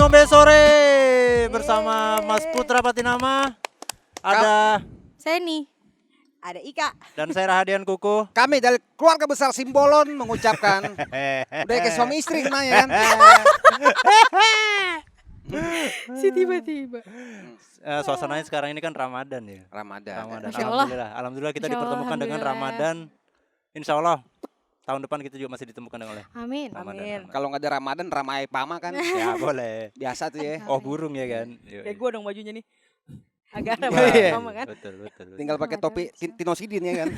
Sombe Sore bersama Mas Putra Patinama. Ada Seni. Ada Ika. dan saya Rahadian Kuku. Kami dari keluarga besar Simbolon mengucapkan udah kayak suami istri semuanya kan. Si tiba-tiba. Suasananya sekarang ini kan Ramadan ya. Ramadan. Masya Allah. Alhamdulillah kita Masya Allah, dipertemukan dengan alhamdulillah. Ramadan. Insya Allah tahun depan kita juga masih ditemukan oleh Amin. Amin. Kalau nggak ada Ramadan ramai pama kan. Ya boleh. Biasa tuh ya. Oh burung ya kan. Kayak gue dong bajunya nih. Agak Iya, ada sama kan. betul. Tinggal pakai topi Tinosidin ya kan.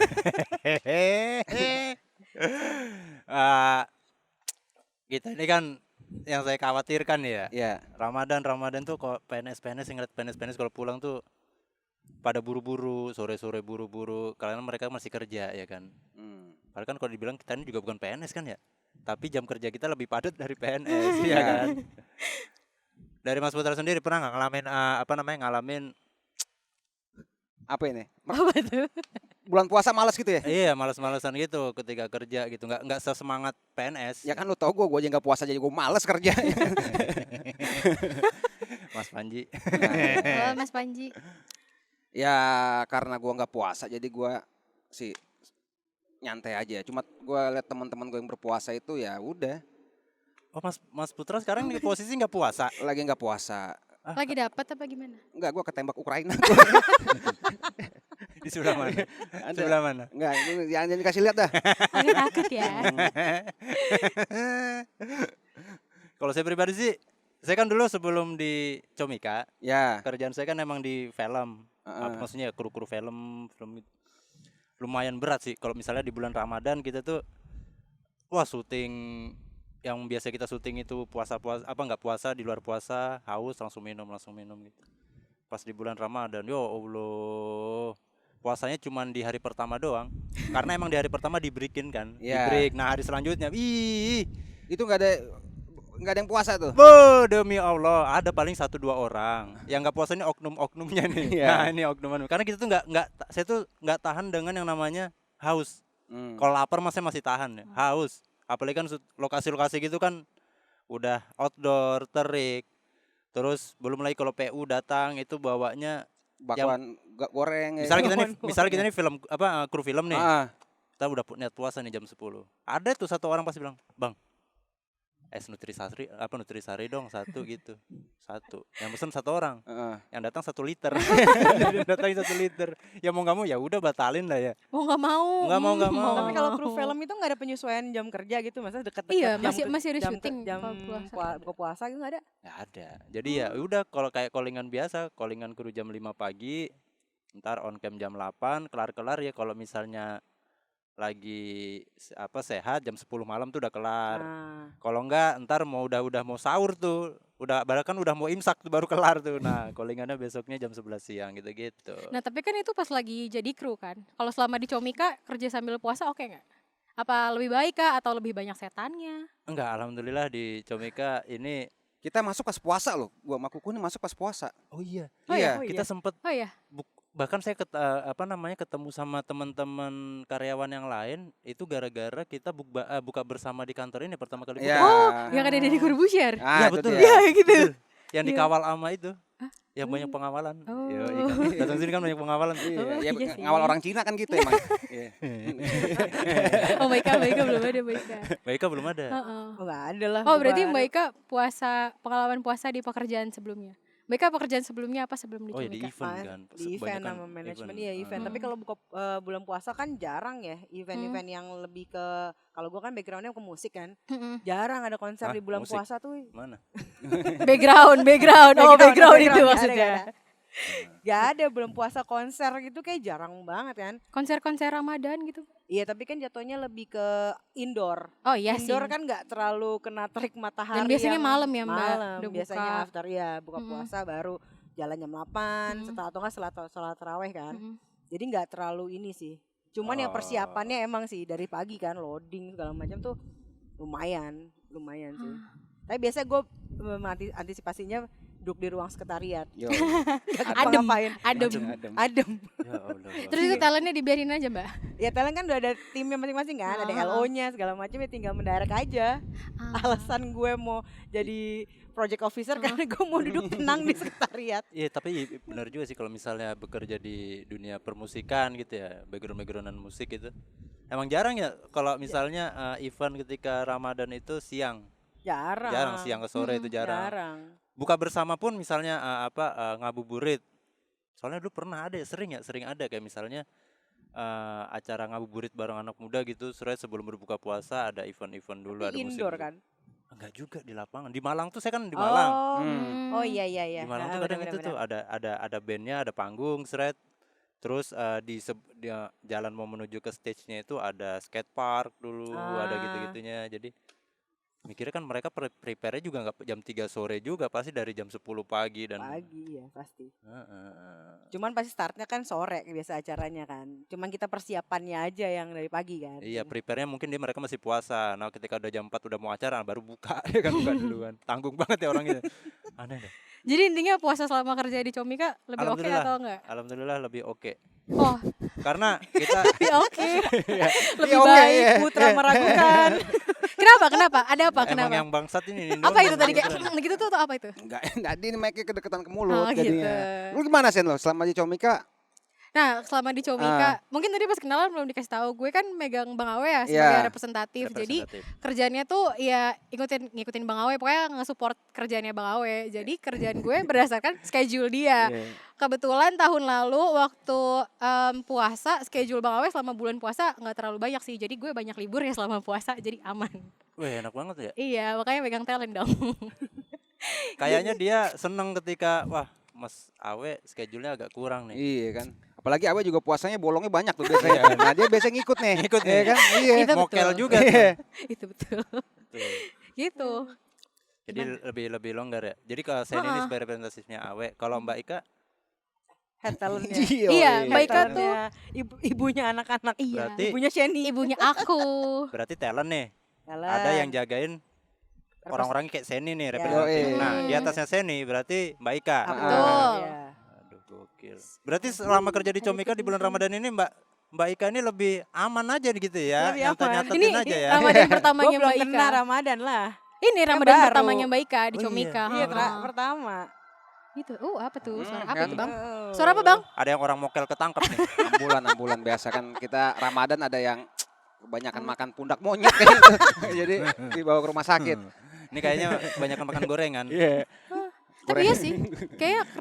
Kita ini kan yang saya khawatirkan ya. Iya. Ramadan tuh kok PNS ingat PNS kalau pulang tuh pada buru-buru, sore-sore buru-buru, karena mereka masih kerja ya kan. Padahal kan kalau dibilang kita ini juga bukan PNS kan ya. Tapi jam kerja kita lebih padat dari PNS ya kan. Dari Mas Putra sendiri pernah nggak ngalamin Apa ini? Apa tuh? Bulan puasa malas gitu ya? iya malas-malasan gitu ketika kerja gitu, nggak sesemangat PNS. Ya kan lu tau gue aja nggak puasa jadi gue males kerja. Mas Panji. Halo Mas Panji. Ya karena gue nggak puasa jadi gue sih nyantai aja. Cuma gue liat teman-teman gue yang berpuasa itu ya udah Oh Mas Putra sekarang di posisi nggak puasa. lagi nggak puasa. Lagi dapat apa gimana? Enggak, gue ketembak Ukraina. Di sebelah mana? Sebelah mana? Enggak, jangan dikasih lihat dah. Agak takut ya. Kalau saya pribadi sih, saya kan dulu sebelum di Comika, Ya. kerjaan saya kan emang di film. Apa maksudnya kru-kru film itu. Lumayan berat sih kalau misalnya di bulan Ramadan kita tuh syuting yang biasa kita syuting itu nggak puasa, di luar puasa haus langsung minum gitu. Pas di bulan Ramadan, ya Allah, puasanya cuma di hari pertama doang. Karena emang di hari pertama dibreakin kan, Ya. di-break. Nah hari selanjutnya, Itu enggak ada yang puasa tuh. demi Allah, ada paling 1-2 orang yang nggak puasa ini oknum-oknumnya nih. Iya. Nah ini oknum. Karena kita tuh saya tuh nggak tahan dengan yang namanya haus. Kalau lapar masih tahan ya, haus. Apalagi kan lokasi-lokasi gitu kan udah outdoor, terik. Terus belum lagi kalau PU datang itu bawanya Bakwan goreng. misalnya kita ini film kru film nih. Ah, Kita udah niat puasa nih jam 10. Ada tuh satu orang pasti bilang, "Bang, nutrisari dong satu gitu." Satu. Yang pesen satu orang. Yang datang 1 liter. Datang 1 liter. Ya mau nggak mau ya udah batalin lah ya. Oh nggak mau. Nggak mau. Tapi kalau kru film itu nggak ada penyesuaian jam kerja gitu, masa deket-deket Iya, jam masih ada jam syuting jam kalau puasa. buka puasa gitu nggak ada. Ya ada. Jadi ya udah kalau kayak callingan biasa, callingan kru jam 5 pagi, ntar on cam jam 8, kelar ya kalau misalnya lagi sehat jam 10 malam tuh udah kelar. Nah, Kalau enggak ntar udah mau sahur tuh. Bahkan udah mau imsak tuh baru kelar tuh. Nah, callingannya besoknya jam 11 siang gitu. Nah tapi kan itu pas lagi jadi kru kan. Kalau selama di Comika kerja sambil puasa oke nggak? Apa lebih baik kah atau lebih banyak setannya? Enggak, alhamdulillah di Comika ini. kita masuk pas puasa loh. Gua sama Kuku ini masuk pas puasa. Oh iya. Oh iya? Kita sempet Oh ya. bahkan saya ketemu sama teman-teman karyawan yang lain itu gara-gara kita buka bersama di kantor ini pertama kali buka. Ya. Oh, yang ada Deddy Corbuzier. Iya, Ah, itu betul. dia. Ya gitu. Yang Iya. dikawal ama itu. Hah? Yang banyak pengawalan. Oh. Yoi, kan. Datang sini kan banyak pengawalan. Iya, Oh, ya, iya sih. ngawal orang Cina kan gitu emang. Iya. Oh Mbak Ika belum ada Mbak Ika. Baika belum ada. Heeh. oh, nggak ada lah. Oh berarti Bubar. Mbak Ika pengalaman puasa di pekerjaan sebelumnya. Mbak Ika pekerjaan sebelumnya apa sebelum di Oh ya di Comika? event kan. Di event Kebanyakan sama manajemen event. ya event. Tapi kalau buka bulan puasa kan jarang ya event-event yang lebih ke, kalau gua kan backgroundnya ke musik kan, Mm-mm. jarang ada konser Hah, di bulan musik? puasa tuh. Mana? Background. Oh background itu maksudnya. Gak ada belum puasa konser gitu kayak jarang banget kan. Konser-konser Ramadan gitu. Iya tapi kan jatuhnya lebih ke indoor. Oh iya sih. Indoor kan nggak terlalu kena terik matahari. Dan biasanya yang malam ya, Mbak, Malam. udah Biasanya buka. after ya buka puasa baru jalan jam 8 setelah atau nggak sholat taraweh kan. Mm-mm. Jadi nggak terlalu ini sih. Cuman ya persiapannya emang sih dari pagi kan loading segala macam tuh lumayan sih. Tapi biasanya gue antisipasinya duduk di ruang sekretariat. Yo. Gak Adem. ngapain. Adem. Adem. Ya Allah. Terus itu talentnya dibiarin aja mbak. Ya talent kan udah ada timnya masing-masing kan, ada LO-nya segala macam, ya tinggal mendirect aja. Alasan gue mau jadi project officer karena gue mau duduk tenang di sekretariat. Iya tapi benar juga sih kalau misalnya bekerja di dunia permusikan gitu ya, backgroundan musik itu. Emang jarang ya kalau misalnya event ketika Ramadan itu siang. Jarang siang ke sore itu jarang. Buka bersama pun misalnya ngabuburit. Soalnya dulu pernah ada sering ada kayak misalnya acara ngabuburit bareng anak muda gitu, sebelum berbuka puasa ada event-event dulu, Tapi ada musik. indoor kan? Enggak juga di lapangan. Di Malang tuh saya kan di Malang. Oh iya. Di Malang tuh kadang itu tuh ada bandnya, ada panggung, terus di jalan mau menuju ke stage-nya itu ada skate park dulu, ada gitu-gitunya. Jadi mikirnya kan mereka prepare-nya juga nggak jam 3 sore juga, pasti dari jam 10 pagi dan pagi ya pasti. Cuman pasti startnya kan sore biasa acaranya kan. Cuman kita persiapannya aja yang dari pagi kan. Iya, prepare-nya mungkin mereka masih puasa. Nah, ketika udah jam 4 udah mau acara baru buka ya kan, buka duluan. Tanggung banget ya orang itu. Aneh deh. Jadi intinya puasa selama kerja di Comika lebih oke atau enggak? Alhamdulillah lebih oke. Oh, Karena kita lebih oke. Lebih Oke, baik. Putra meragukan. Kenapa? Ada apa? emang Kenapa? yang bangsat ini Apa itu tadi kayak gitu tuh atau apa itu? Enggak, ini mic-nya kedekatan ke mulut Oh, gitu. jadinya. Lu gimana Sen lo selama di Comika? Nah, selama di Comika, mungkin tadi pas kenalan belum dikasih tahu, gue kan megang Bang Awe ya sebagai representatif. Jadi kerjaannya tuh ya ngikutin Bang Awe, pokoknya nge-support kerjaannya Bang Awe. Jadi kerjaan gue berdasarkan schedule dia. Kebetulan tahun lalu waktu puasa, schedule Bang Awe selama bulan puasa nggak terlalu banyak sih. Jadi gue banyak libur ya selama puasa, jadi aman. Wih, enak banget ya. Iya, makanya megang talent dong. Kayaknya dia seneng ketika wah Mas Awe schedule-nya agak kurang nih. Iya kan. Apalagi Awe juga puasanya bolongnya banyak tuh biasanya. Nah dia biasanya ngikut nih. Ngikut nih. Iya kan? Iya. Itu Mokel betul. juga. Itu betul. Tuh. Gitu. Jadi lebih longgar ya. Jadi kalau saya ini sebagai representatifnya Awe, kalau Mbak Ika Head talentnya. Iya, Mbak Ika Head tuh talentnya ibunya anak-anak. iya. berarti Ibunya Sheni. Ibunya aku. berarti talent nih. Talent. Ada yang jagain orang-orang kayak Seni nih Ya. representatif. Iya. Nah, di atasnya Seni berarti Mbak Ika. Betul. Iya. Aduh, gokil. Berarti selama kerja di Comika di bulan Ramadan ini Mbak Ika ini lebih aman aja gitu ya. Lebih aman. Nyatet-nyatetin Ini aja ya. Ramadan Gue pertamanya belum Mbak kena Ika. Ramadan lah. Ini Kan Ramadan baru. pertamanya Mbak Ika di Oh, iya. Comika. Iya Ha. pertama. Gitu. Apa tuh? Suara apa kan. tuh, Bang? Suara apa, Bang? Ada yang orang mokel ketangkep nih. Ambulan biasa kan kita Ramadan ada yang kebanyakan makan pundak monyet kayak gitu. Jadi dibawa ke rumah sakit. Ini kayaknya kebanyakan makan gorengan. Iya. Tapi iya sih, kayak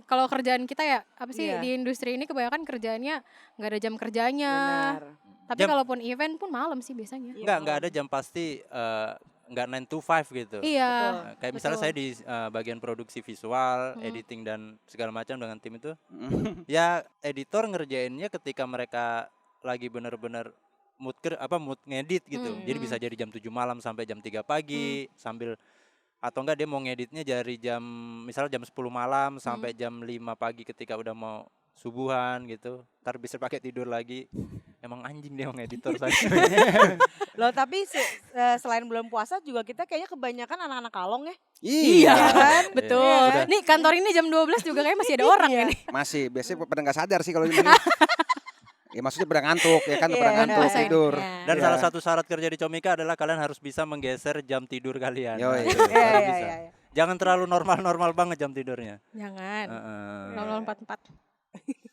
kalau kerjaan kita ya, apa sih Iya. di industri ini kebanyakan kerjaannya nggak ada jam kerjanya. Benar. Tapi Jam- kalaupun event pun malam sih biasanya. Enggak ada jam pasti enggak 9 to 5 gitu. Iya. Nah, kayak misalnya betul. saya di bagian produksi visual, editing dan segala macam dengan tim itu. Ya editor ngerjainnya ketika mereka lagi benar-benar mood ngedit gitu. Jadi bisa jadi jam 7 malam sampai jam 3 pagi sambil atau enggak dia mau ngeditnya dari misalnya jam 10 malam sampai jam 5 pagi ketika udah mau subuhan gitu. Ntar bisa pakai tidur lagi. Emang anjing dia ngeditor saya. Loh tapi selain bulan puasa juga kita kayaknya kebanyakan anak-anak kalong ya. Iya. Kan? Betul. Iya, udah. Nih kantor ini jam 12 juga kayak masih ada orang ya nih. Masih biasanya pada nggak sadar sih kalau ini. Ya maksudnya pada ngantuk ya kan, pada Iya, ngantuk puasain. tidur. Iya. Dan Iya. salah satu syarat kerja di Comika adalah kalian harus bisa menggeser jam tidur kalian. Yoi. Nah, itu Iya, baru iya, bisa. iya. Jangan terlalu normal banget jam tidurnya. Jangan. Heeh.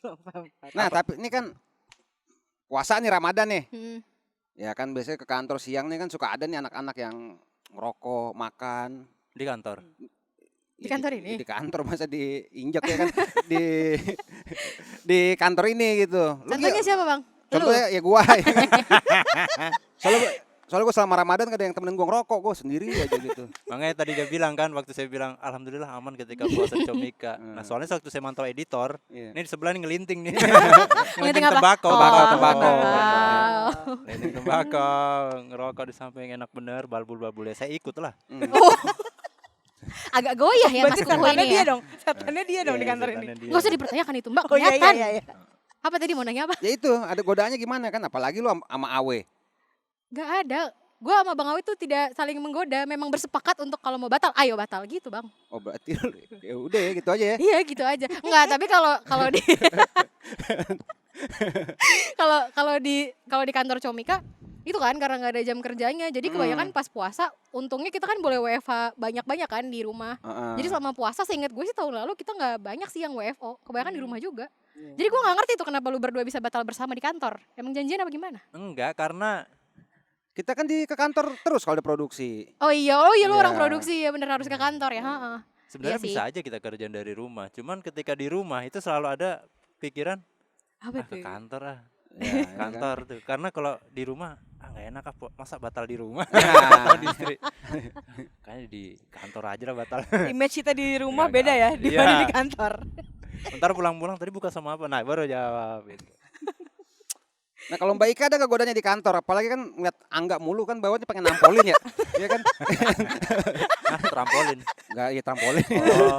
0044. Nah tapi ini kan puasa nih Ramadan nih. Ya kan biasanya ke kantor siang nih kan suka ada nih anak-anak yang ngerokok, makan. Di kantor. Di kantor ini? Di kantor masa diinjak ya kan di kantor ini gitu. Lu Contohnya siapa, Bang? Lu? Contohnya ya gua. Soalnya gua selama Ramadan kadang yang temenin gua ngerokok, gua sendiri aja gitu. Makanya tadi dia bilang kan waktu saya bilang alhamdulillah aman ketika puasa di Comika. Nah, soalnya waktu saya mantau editor, Iya. ini di sebelah nih ngelinting nih. Ngelinting apa? tembakau, Oh, tembakau. wow. Ngelinting tembakau, ngerokok di samping enak bener, balbul-balbulnya. Saya ikut lah. Agak goyah ya Mas Berarti Kuku setannya ini dia ya. dong. Setannya dia dong di kantor ini. Setannya dia. Gak usah dipertanyakan itu, Mbak. Oh iya Kelihatan. iya. Apa tadi mau nanya apa? Ya itu, ada godaannya gimana kan apalagi lu sama Awe. Gak ada. gue sama Bang Awi tuh tidak saling menggoda, memang bersepakat untuk kalau mau batal, ayo batal gitu Bang. Oh berarti ya udah ya gitu aja ya. Iya gitu aja. Enggak, tapi kalau di kalau di kantor Comika itu kan karena nggak ada jam kerjanya, jadi kebanyakan pas puasa untungnya kita kan boleh WFH banyak-banyak kan di rumah. Jadi selama puasa seingat gue sih tahun lalu kita nggak banyak sih yang WFO, kebanyakan di rumah juga. Jadi gue nggak ngerti tuh kenapa lu berdua bisa batal bersama di kantor, emang janjian apa gimana? Enggak, karena Kita kan ke kantor terus kalau ada produksi. Oh iya lu Iya. orang produksi ya, bener harus ke kantor ya. sebenarnya Iya sih. bisa aja kita kerjaan dari rumah. Cuman ketika di rumah itu selalu ada pikiran Apa ke tuh? kantor Ya, kantor tuh. Karena kalau di rumah nggak enak masa batal di rumah. Nah. Sama di istri. Kayaknya di kantor aja lah batal. Image kita di rumah Nggak, beda ya nggak. dibanding Iya. di kantor. Ntar pulang-pulang tadi buka sama apa? Nah baru jawab gitu. Nah kalau Mbak Ika ada gak godanya di kantor? Apalagi kan ngeliat Angga mulu kan bawahnya pengen nampolin ya. Iya kan? Trampolin. Enggak, iya trampolin. Oh,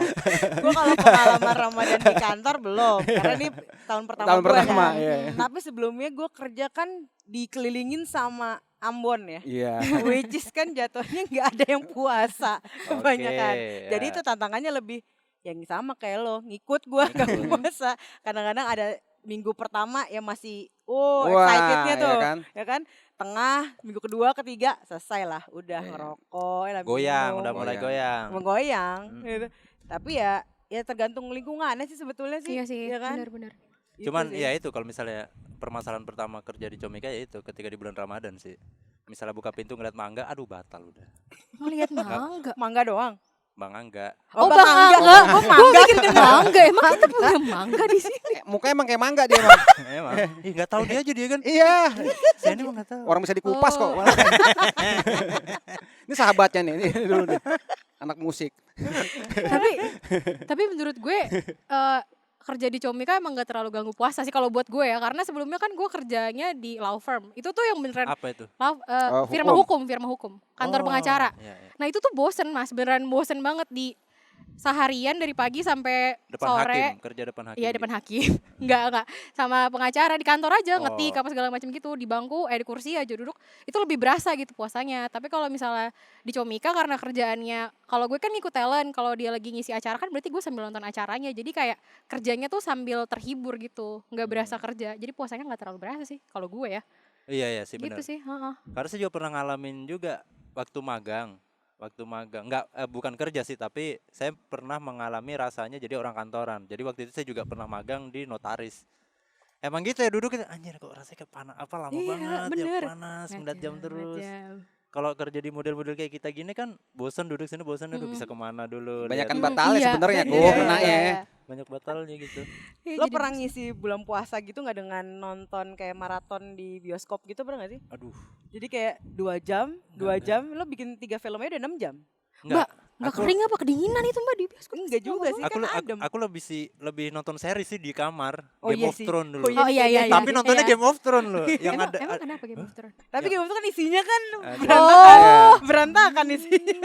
Gue kalau pengalaman Ramadan di kantor belum, karena ini tahun pertama Tahun gue pertama, kan. iya. Tapi sebelumnya gue kerja kan dikelilingin sama Ambon ya. Iya. Which is kan jatuhnya nggak ada yang puasa kebanyakan. Oke, Jadi ya. itu tantangannya lebih yang sama kayak lo, ngikut gue gak puasa. Kadang-kadang ada minggu pertama yang masih excitednya tuh, Ya kan? ya kan? Tengah, minggu kedua, ketiga selesai lah, udah Iya. ngerokok, Goyang, minum, udah mulai goyang. menggoyang. Hmm. Gitu. Tapi ya tergantung lingkungannya sih sebetulnya sih. Iya sih, ya kan? benar-benar. Itu Cuman sih. ya itu kalau misalnya permasalahan pertama kerja di Comika ya itu ketika di bulan Ramadan sih. Misalnya buka pintu ngeliat mangga, aduh batal udah. Ngelihat mangga. Mangga doang. Bang Angga. Oh, Bang Bang Angga. Angga. Oh, Gue mangga. mikir mangga, emang kita punya mangga di sini. Mukanya emang kayak mangga dia emang. Emang. Ih nggak tahu dia aja dia kan. Iya. Saya ini mah nggak tahu. Orang bisa dikupas kok. Oh. Ini sahabatnya nih, ini dulu deh. Anak musik. tapi menurut gue kerja di Comika emang gak terlalu ganggu puasa sih kalau buat gue ya, karena sebelumnya kan gue kerjanya di law firm. Itu tuh yang beneran Apa itu? firma hukum, kantor Oh, pengacara. iya, iya. Nah itu tuh bosen Mas, beneran bosen banget di seharian dari pagi sampai Depan sore. hakim, kerja depan hakim. Iya depan hakim, enggak sama pengacara di kantor aja Oh. ngetik apa segala macam gitu di bangku di kursi aja duduk, itu lebih berasa gitu puasanya. Tapi kalau misalnya di Comika karena kerjaannya, kalau gue kan ngikut talent, kalau dia lagi ngisi acara kan berarti gue sambil nonton acaranya, jadi kayak kerjanya tuh sambil terhibur gitu, nggak berasa kerja, jadi puasanya nggak terlalu berasa sih kalau gue ya. Iya iya sih Gitu benar. sih. Karena saya juga pernah ngalamin juga waktu magang. Enggak bukan kerja sih, tapi saya pernah mengalami rasanya jadi orang kantoran. Jadi waktu itu saya juga pernah magang di notaris. Emang gitu ya duduk anjir kok rasanya kayak panas apa lama Iya, banget bener. ya panas 9 jam terus. Jam. Kalau kerja di model-model kayak kita gini kan bosan duduk sini bosan aduh bisa kemana dulu. Banyakan lihat. batalnya Iya. sebenarnya Iya, kok iya, kena ya. Banyak batalnya gitu. Iya, Lo jadi pernah ngisi bulan puasa gitu nggak dengan nonton kayak maraton di bioskop gitu, pernah gak sih? Aduh. Jadi kayak 2 jam, 2 jam lo bikin 3 filmnya udah 6 jam. Enggak. nggak Aku- kering apa kedinginan itu Mbak di bioskop? Enggak juga sih, Aku, kan aku, adem. aku lebih nonton series sih di kamar. Oh Game iya of sih. Thrones dulu. Oh iya. Oh iya. Tapi nontonnya iya. Game of Thrones loh. Yang emang, ada emang kenapa Game of Thrones? Tapi Ya. Game of Thrones kan isinya kan Ada. berantakan. Oh. Berantakan isinya.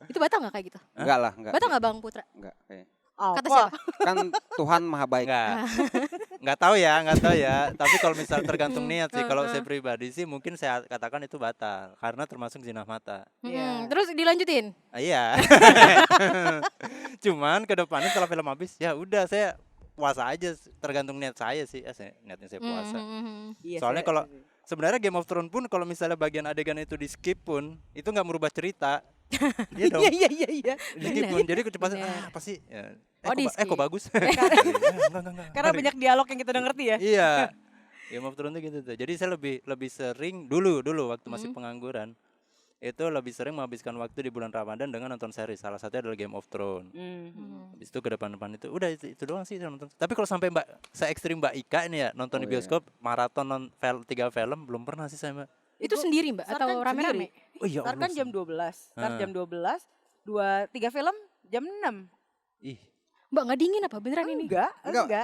Itu batal nggak kayak gitu? Enggak lah, enggak. Batal nggak Bang Putra? Enggak. Kayak. Kata Apa? siapa? Kan Tuhan maha baik. Enggak tahu ya. Tapi kalau misal tergantung niat sih. Kalau saya pribadi sih mungkin saya katakan itu batal karena termasuk zina mata. Iya. Terus dilanjutin. Iya. Cuman ke depannya setelah film habis ya udah saya puasa aja tergantung niat saya sih. Niatnya saya puasa. Iya, Soalnya saya- kalau sebenarnya Game of Thrones pun kalau misalnya bagian adegan itu di skip pun itu nggak merubah cerita. Iya dong. Iya. Di skip pun. Jadi kecepatan Bener. apa sih? Ya, Oh, di kok skip. bagus? Enggak. Karena banyak dialog yang kita udah ngerti ya. Iya. Game of Thrones tuh gitu tuh. Jadi saya lebih sering dulu waktu masih pengangguran. Itu lebih sering menghabiskan waktu di bulan Ramadan dengan nonton series. Salah satunya adalah Game of Thrones. Habis itu ke depan-depan itu udah itu doang sih saya nonton. Tapi kalau sampai se ekstrim Mbak Ika ini ya nonton di Oh, iya. bioskop maraton 3 film belum pernah sih saya Mbak. Itu sendiri Mbak Start atau kan rame-rame? Oh iya Start kan jam 12. Start Ah. jam 12. 3 film jam 6. Ih, Mbak nggak dingin apa beneran ini? Enggak.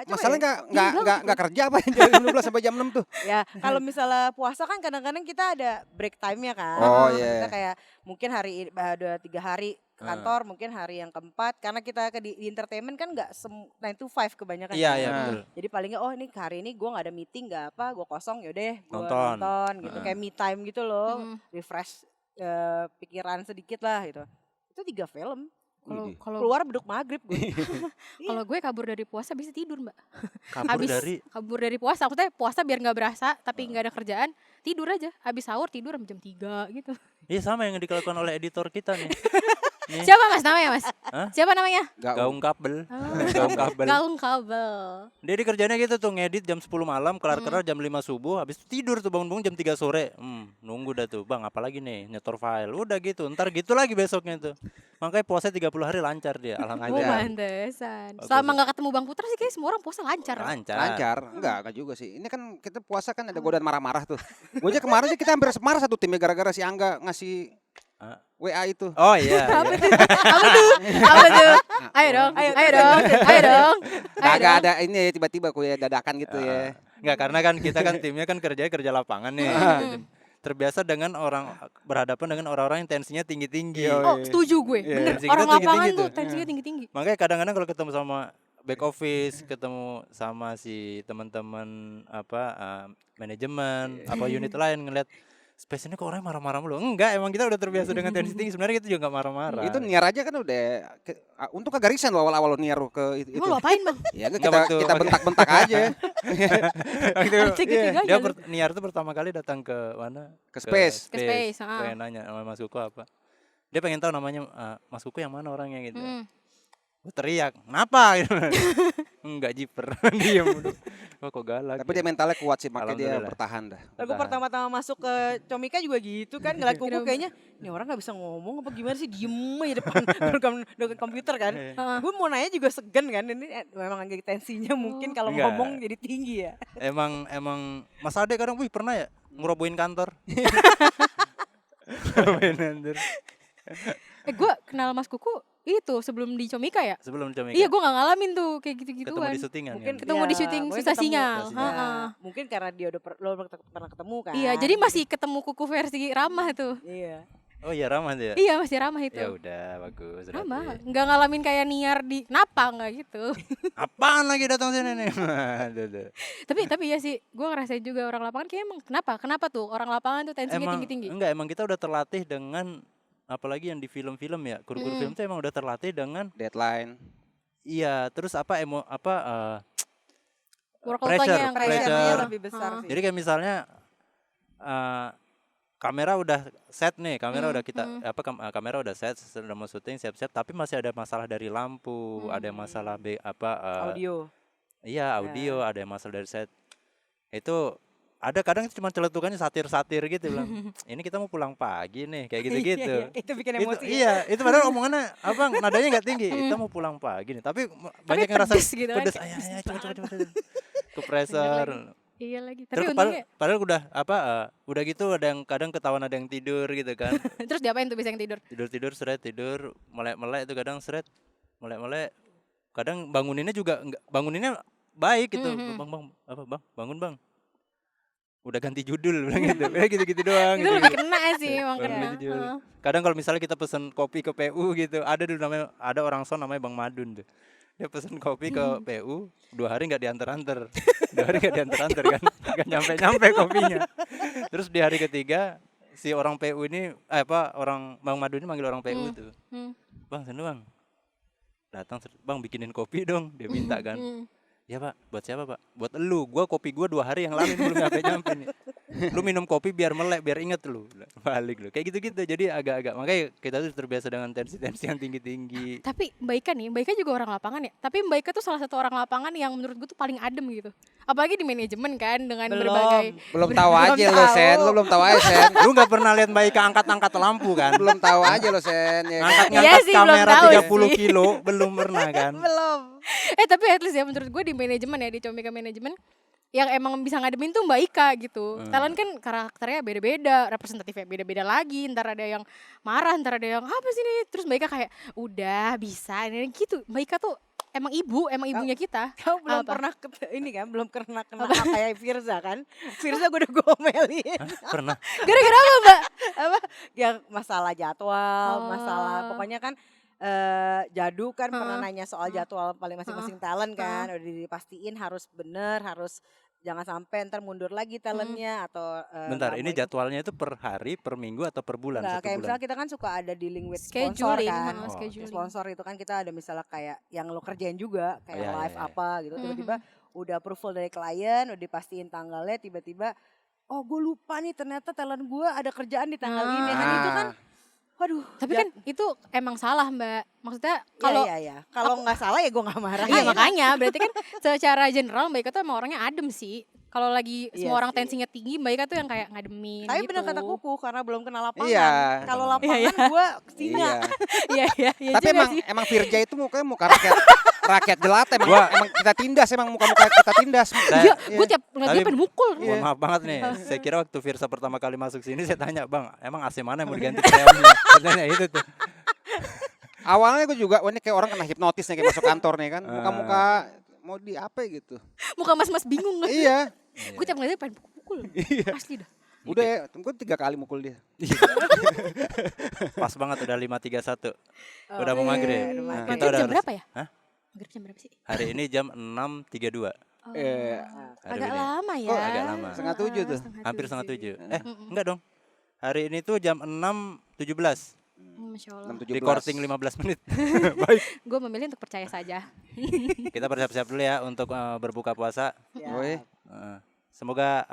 Cuma Masalahnya ya, enggak kerja apa dari jam 12 sampai jam 6 tuh. ya kalau misalnya puasa kan kadang-kadang kita ada break time-nya kan. Oh, Kita iya. kayak mungkin hari ini ada 3 hari ke kantor, mungkin hari yang keempat karena kita di entertainment kan nggak 9 to 5 kebanyakan. iya kan. iya Nah. betul. Jadi palingnya ini hari ini gue nggak ada meeting nggak apa, gue kosong yaudah gue Nonton. nonton gitu kayak me time gitu loh, refresh pikiran sedikit lah gitu. Itu 3 film. Kalau Keluar beduk maghrib gue. kalau gue kabur dari puasa bisa tidur, Mbak. Kabur Kabur dari puasa, maksudnya puasa biar nggak berasa tapi nggak ada kerjaan, tidur aja. Habis sahur tidur sampai jam 3 gitu. Iya sama yang dilakukan oleh editor kita nih. Siapa Mas namanya, Mas? Hah? Siapa namanya? Gaung kabel. Oh. Gaung kabel. Gaung kabel. Dia di kerjanya gitu tuh, ngedit jam 10 malam, kelar-kelar jam 5 subuh, habis itu tidur tuh bangun-bangun jam 3 sore. Nunggu dah tuh, Bang, apalagi nih, nyetor file. Udah gitu, ntar gitu lagi besoknya tuh. Makanya puasa 30 hari lancar dia, Oh, alhamdulillah. pantesan. Bagus. Selama nggak ketemu Bang Putra sih kayak semua orang puasa lancar. Lancar, enggak juga sih. Ini kan kita puasa kan ada godaan marah-marah tuh. Gue aja kemarin aja kita hampir marah satu timnya gara-gara si Angga ngasih WA itu. Oh iya. Apa tuh? Apa tuh? Ayo dong. Agak ada ini tiba-tiba kue dadakan gitu ya. Enggak, karena kan kita kan timnya kan kerja lapangan nih. Terbiasa dengan orang, berhadapan dengan orang-orang yang tensinya tinggi-tinggi. Oh, setuju gue. Iya, Bener, tensi orang kita lapangan tinggi-tinggi tuh tuh. tensinya tinggi-tinggi. Makanya kadang-kadang kalau ketemu sama back office, ketemu sama si teman-teman manajemen, apa unit lain ngeliat space ini kok orangnya marah-marah mulu. Enggak, emang kita udah terbiasa dengan tensi tinggi. Sebenarnya kita juga enggak marah-marah. Itu niar aja kan udah untuk kegarisan lo awal-awal niar ke itu. Emang lo apain, Bang? Ya Nggak, kita waktu- kita bentak-bentak aja Dia niar tuh pertama kali datang ke mana? ke space. Ke Space, Pengen nanya sama Mas Kuku apa. Dia pengen tahu namanya Mas Kuku yang mana orangnya gitu. Gue teriak, kenapa? Gitu. Enggak, jiper. Diam udah. Wah, kok galak. Tapi dia mentalnya kuat sih, makanya dia Alhamdulillah. bertahan dah. Gue pertama-tama masuk ke Comika juga gitu kan, ngeliat Kuku kayaknya ini orang nggak bisa ngomong apa gimana sih, diem aja depan komputer kan. Gue mau nanya juga segan kan, ini memang lagi tensinya mungkin kalau Enggak. ngomong jadi tinggi ya. Emang Mas Ade kadang, wih pernah ya ngerobohin kantor. Ngerobohin kantor. Gue kenal Mas Kuku itu sebelum di Comika ya? Sebelum Comika. Iya, gue gak ngalamin tuh kayak Ketemu gitu-gituan. di syutingan Mungkin kan. Ketemu di syuting mungkin Susah ketemu. Sinyal. Susah Sinyal. Heeh. Mungkin karena dia udah lo pernah ketemu kan. Iya, jadi masih ketemu Kuku versi ramah tuh. Iya. Oh iya, ramah tuh ya. Iya, masih ramah itu. Ya udah, bagus. Ramah, berarti. nggak ngalamin kayak Niar di kenapa nggak gitu. Apaan lagi datang sini nih? Aduh. tapi ya sih, gue ngerasain juga orang lapangan kayak emang kenapa tuh orang lapangan tuh tensinya tinggi-tinggi. Enggak, emang kita udah terlatih dengan, apalagi yang di film-film ya, kru-kru film tuh emang udah terlatih dengan Deadline. iya, terus Workload-nya yang Pressure-nya pressure. lebih besar sih. Jadi kayak misalnya kamera udah set nih, kamera kamera udah set, sudah mau syuting siap-siap, tapi masih ada masalah dari lampu, ada yang masalah Audio. iya, audio, ada yang masalah dari set. Itu ada kadang cuma celetukannya satir-satir gitu bilang, ini kita mau pulang pagi nih, kayak gitu-gitu. Iya, itu bikin Itu, emosi. iya, itu padahal omongannya nadanya nggak tinggi. Kita mau pulang pagi nih, tapi banyak yang ngerasa pedes gitu kan. pedes. Ayo, coba. Ke pressure. Iya lagi. Tapi Terus untungnya padahal udah gitu ada yang kadang ketahuan ada yang tidur gitu kan. terus diapain tuh bisa yang tidur? Tidur melek itu kadang melek. Kadang banguninnya juga banguninnya baik gitu. Bang, bangun bang. Udah ganti judul bilang gitu. Gitu doang. Itu lebih kena sih Baru makanya. ganti judul. Kadang kalau misalnya kita pesen kopi ke PU gitu, ada orang son namanya Bang Madun tuh. Dia pesen kopi ke PU, 2 hari nggak diantar-antar. 2 hari nggak diantar-antar kan, nggak nyampe kopinya. Terus di hari ketiga si orang PU ini, orang Bang Madun ini manggil orang PU tuh. Bang, sini bang. Datang, bang bikinin kopi dong, dia minta kan. Ya pak, buat siapa pak? Buat elu, kopi gue 2 hari yang lalu belum nyampe nih. Lu minum kopi biar melek, biar inget lu. Balik lu, kayak gitu-gitu. Jadi agak-agak, makanya kita tuh terbiasa dengan tensi-tensi yang tinggi-tinggi. Tapi Mbak Ika juga orang lapangan ya. Tapi Mbak Ika tuh salah satu orang lapangan yang menurut gue tuh paling adem gitu. Apalagi di manajemen kan dengan berbagai. Belum tahu aja lo Sen, lu belum tahu aja Sen. Lu gak pernah lihat Mbak Ika angkat-angkat lampu kan? Belum tahu aja lo Sen. Ya. Angkat-ngangkat Iya sih, belum kamera tahu 30 sih. kilo, belum pernah kan? Belum. Tapi at least ya menurut gue di manajemen ya, di Comika manajemen yang emang bisa ngademin tuh Mbak Ika gitu. Talent kan karakternya beda-beda, representatifnya beda-beda lagi. Ntar ada yang marah, ntar ada yang apa sih nih. Terus Mbak Ika kayak udah bisa ini gitu. Mbak Ika tuh emang ibunya kita. Kau belum Apa? pernah belum pernah kena kayak Firza kan? Firza gue udah gomelin. Pernah. Gara-gara apa Mbak? Apa? Yang masalah jadwal, masalah pokoknya kan Jadu kan pernah nanya soal jadwal paling masing-masing talent kan, udah dipastiin harus bener, harus jangan sampai ntar mundur lagi talentnya atau bentar, ini jadwalnya itu per hari, per minggu atau per bulan? Enggak, kayak bulan. misalnya kita kan suka ada dealing with sponsor kan. Sponsor itu kan kita ada misalnya kayak yang lo kerjain juga kayak live apa gitu, tiba-tiba udah approval dari klien, udah dipastiin tanggalnya, tiba-tiba oh gue lupa nih ternyata talent gue ada kerjaan di tanggal ini kan, itu kan waduh. Tapi kan itu emang salah Mbak. Maksudnya kalau kalau nggak salah ya gue nggak marah. Iya makanya berarti kan secara general Mbak Ika tuh emang orangnya adem sih. Kalau lagi semua orang tensinya tinggi, Mbak Ika tuh yang kayak ngademin tapi gitu. bener kata Kuku karena belum kenal lapangan. Iya. Kalau lapangan gue kesini. Iya. Tapi emang Firja itu mukanya muka rakyat jelata, emang kita tindas, emang muka-muka kita tindas. Iya, gue tiap ngeliat dia pengen mukul. Mohon maaf banget nih, saya kira waktu Firsa pertama kali masuk sini saya tanya, Bang, emang AC mana yang mau diganti freonnya? Katanya itu tuh. Awalnya gue juga, wah ini kayak orang kena hipnotis nih kayak masuk kantor nih kan, muka-muka mau di apa gitu. Muka mas-mas bingung. Iya. Gue tiap ngeliat dia pengen pukul. Pasti dah. Udah ya, gue 3 kali mukul dia. Pas banget udah 5.31. Udah mau maghrib. Kita udah jam berapa ya? Hah? Maghrib jam berapa sih? Hari ini jam 6.32. Agak lama ya. Agak lama. 6:30 tuh. Hampir 6:30. Enggak dong. Hari ini tuh jam 6.17. Masya Allah. Recording 15 menit. Baik. Gue memilih untuk percaya saja. Kita bersiap-siap dulu ya untuk berbuka puasa. Semoga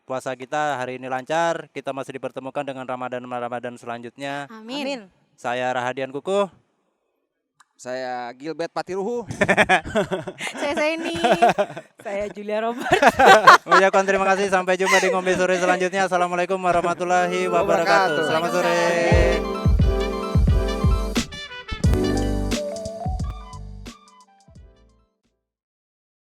puasa kita hari ini lancar. Kita masih dipertemukan dengan Ramadan selanjutnya. Amin. Saya Rahadian Kukuh. Saya Gilbert Patiruhu. Saya ini. Saya Julia Robert. Mengucapkan terima kasih. Sampai jumpa di Ngombe Sore selanjutnya. Assalamualaikum warahmatullahi wabarakatuh. Selamat sore.